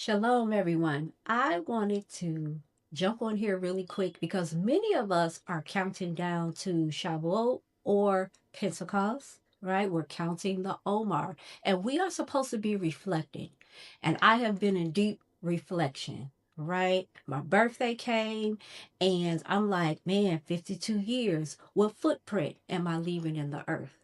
Shalom, everyone. I wanted to jump on here really quick because many of us are counting down to Shavuot or Pentecost, right? We're counting the Omar, and we are supposed to be reflecting. And I have been in deep reflection, right? My birthday came, and I'm like, man, 52 years. What footprint am I leaving in the earth?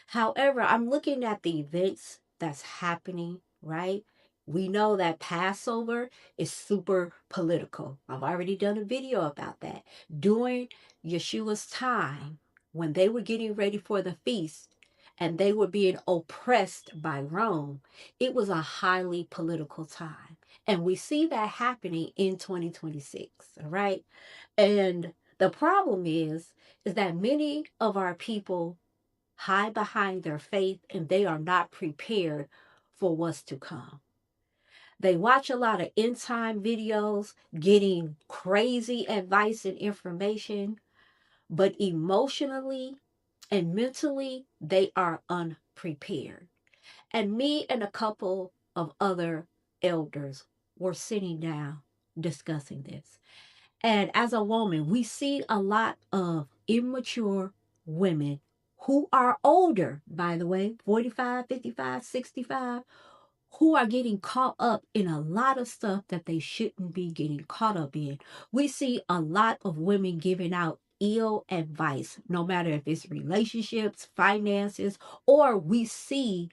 However, I'm looking at the events that's happening, right? We know that Passover is super political. I've already done a video about that. During Yeshua's time, when they were getting ready for the feast and they were being oppressed by Rome, it was a highly political time. And we see that happening in 2026, all right? And the problem is that many of our people hide behind their faith and they are not prepared for what's to come. They watch a lot of end time videos, getting crazy advice and information, but emotionally and mentally, they are unprepared. And me and a couple of other elders were sitting down discussing this. And as a woman, we see a lot of immature women who are older, by the way, 45, 55, 65, who are getting caught up in a lot of stuff that they shouldn't be getting caught up in. We see a lot of women giving out ill advice, no matter if it's relationships, finances, or we see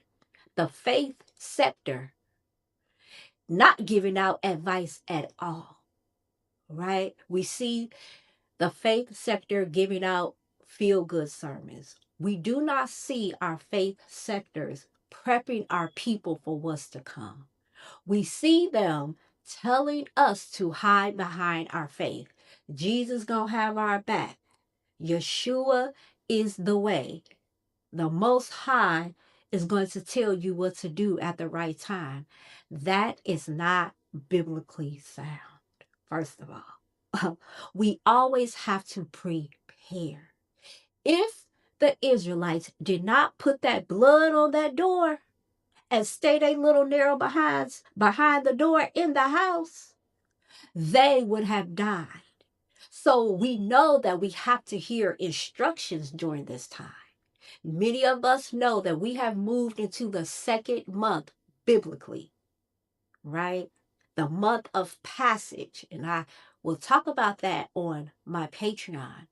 the faith sector not giving out advice at all, right? We see the faith sector giving out feel good sermons. We do not see our faith sectors prepping our people for what's to come. We see them telling us to hide behind our faith. Jesus gonna have our back. Yeshua is the way. The Most High is going to tell you what to do at the right time. That is not biblically sound, first of all. We always have to prepare. If the Israelites did not put that blood on that door and stay they little narrow behind the door in the house, they would have died. So we know that we have to hear instructions during this time. Many of us know that we have moved into the second month biblically, right? The month of passage. And I will talk about that on my Patreon.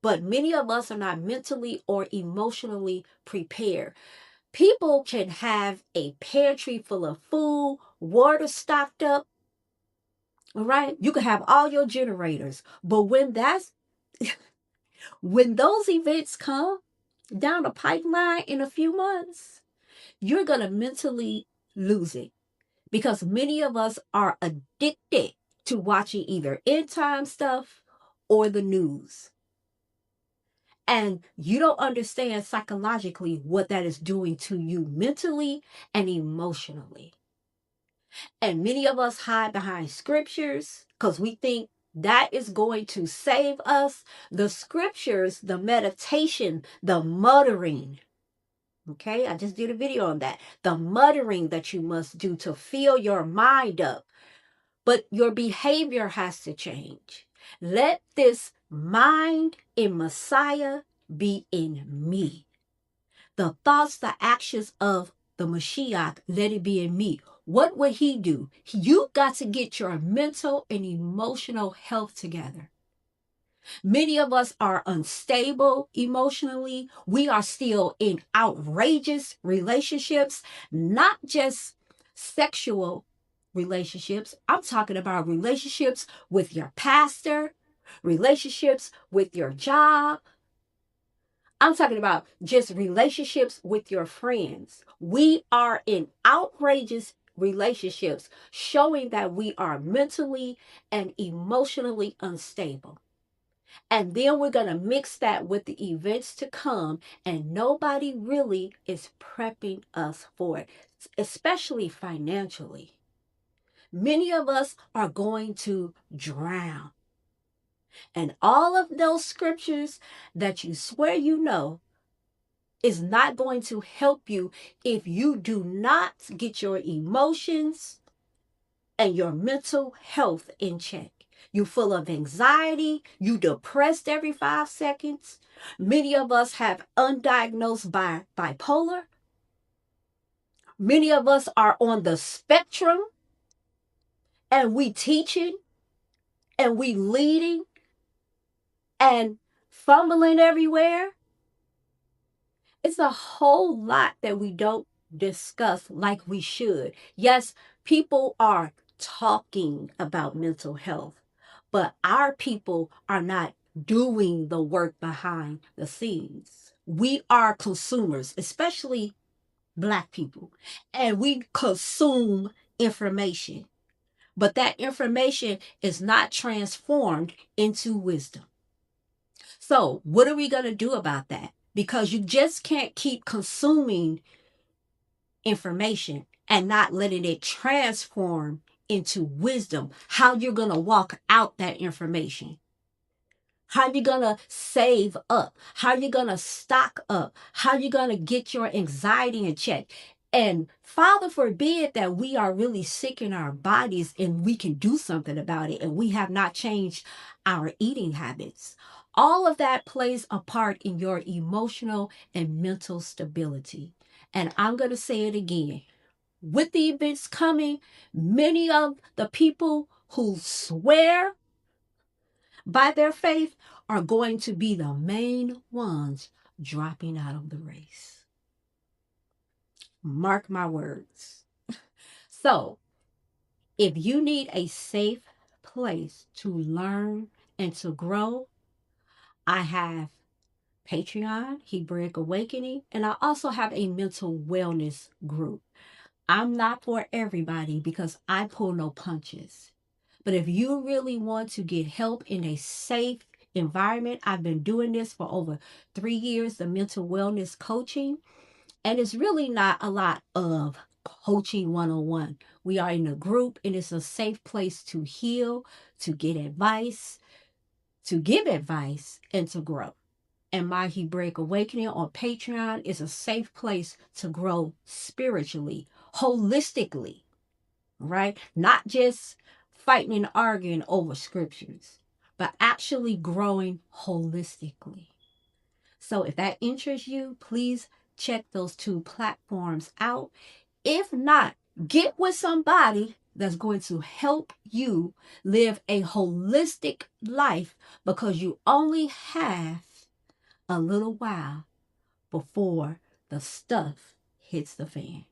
But many of us are not mentally or emotionally prepared. People can have a pantry full of food, water stocked up, all right? You can have all your generators. But when those events come down the pipeline in a few months, you're going to mentally lose it because many of us are addicted to watching either end time stuff or the news. And you don't understand psychologically what that is doing to you mentally and emotionally. And many of us hide behind scriptures because we think that is going to save us. The scriptures, the meditation, the muttering. Okay, I just did a video on that. The muttering that you must do to fill your mind up. But your behavior has to change. Let this mind in Messiah be in me. The thoughts, the actions of the Mashiach, let it be in me. What would he do? You got to get your mental and emotional health together. Many of us are unstable emotionally. We are still in outrageous relationships, not just sexual relationships. I'm talking about relationships with your pastor, relationships with your job. I'm talking about just relationships with your friends. We are in outrageous relationships, showing that we are mentally and emotionally unstable. And then we're going to mix that with the events to come, and nobody really is prepping us for it, especially financially. Many of us are going to drown. And all of those scriptures that you swear you know is not going to help you if you do not get your emotions and your mental health in check. You full of anxiety, you depressed every 5 seconds. Many of us have undiagnosed bipolar. Many of us are on the spectrum, and we teaching and we leading and fumbling everywhere. It's a whole lot that we don't discuss like we should. Yes, people are talking about mental health, but our people are not doing the work behind the scenes. We are consumers, especially Black people, and we consume information, but that information is not transformed into wisdom. So, what are we going to do about that? Because you just can't keep consuming information and not letting it transform into wisdom. How you're going to walk out that information. How you going to save up? How you going to stock up? How you going to get your anxiety in check? And Father forbid that we are really sick in our bodies and we can do something about it and we have not changed our eating habits. All of that plays a part in your emotional and mental stability. And I'm going to say it again. With the events coming, many of the people who swear by their faith are going to be the main ones dropping out of the race. Mark my words. So, if you need a safe place to learn and to grow, I have Patreon, Hebraic Awakening, and I also have a mental wellness group. I'm not for everybody because I pull no punches. But if you really want to get help in a safe environment, I've been doing this for over 3 years, the mental wellness coaching. And it's really not a lot of coaching one-on-one. We are in a group and it's a safe place to heal, to get advice, to give advice, and to grow. And my Hebraic Awakening on Patreon is a safe place to grow spiritually, holistically, right? Not just fighting and arguing over scriptures, but actually growing holistically. So if that interests you, please check those two platforms out. If not, get with somebody that's going to help you live a holistic life because you only have a little while before the stuff hits the fan.